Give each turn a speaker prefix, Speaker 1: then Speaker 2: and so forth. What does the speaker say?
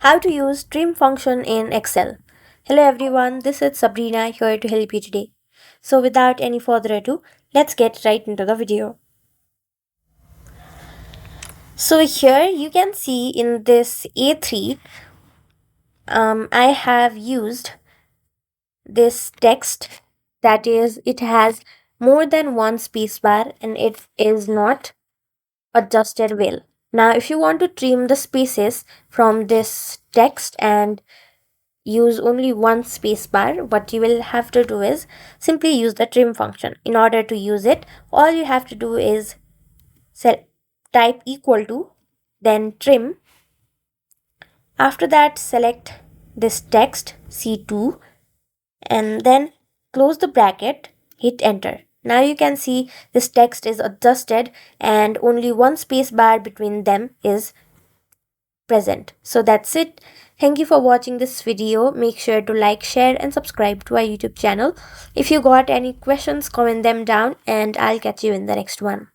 Speaker 1: How to use trim function in Excel. Hello everyone, this is Sabrina here to help you today. So without any further ado, let's get right into the video. So here you can see in this A3, I have used this text, that is it has more than one spacebar and it is not adjusted well. Now if you want to trim the spaces from this text and use only one spacebar, what you will have to do is simply use the trim function. In order to use it, all you have to do is type equal to, then trim. After that, select this text C2 and then close the bracket, hit enter. Now you can see this text is adjusted and only one spacebar between them is present. So that's it. Thank you for watching this video. Make sure to like, share and subscribe to our YouTube channel. If you got any questions, comment them down and I'll catch you in the next one.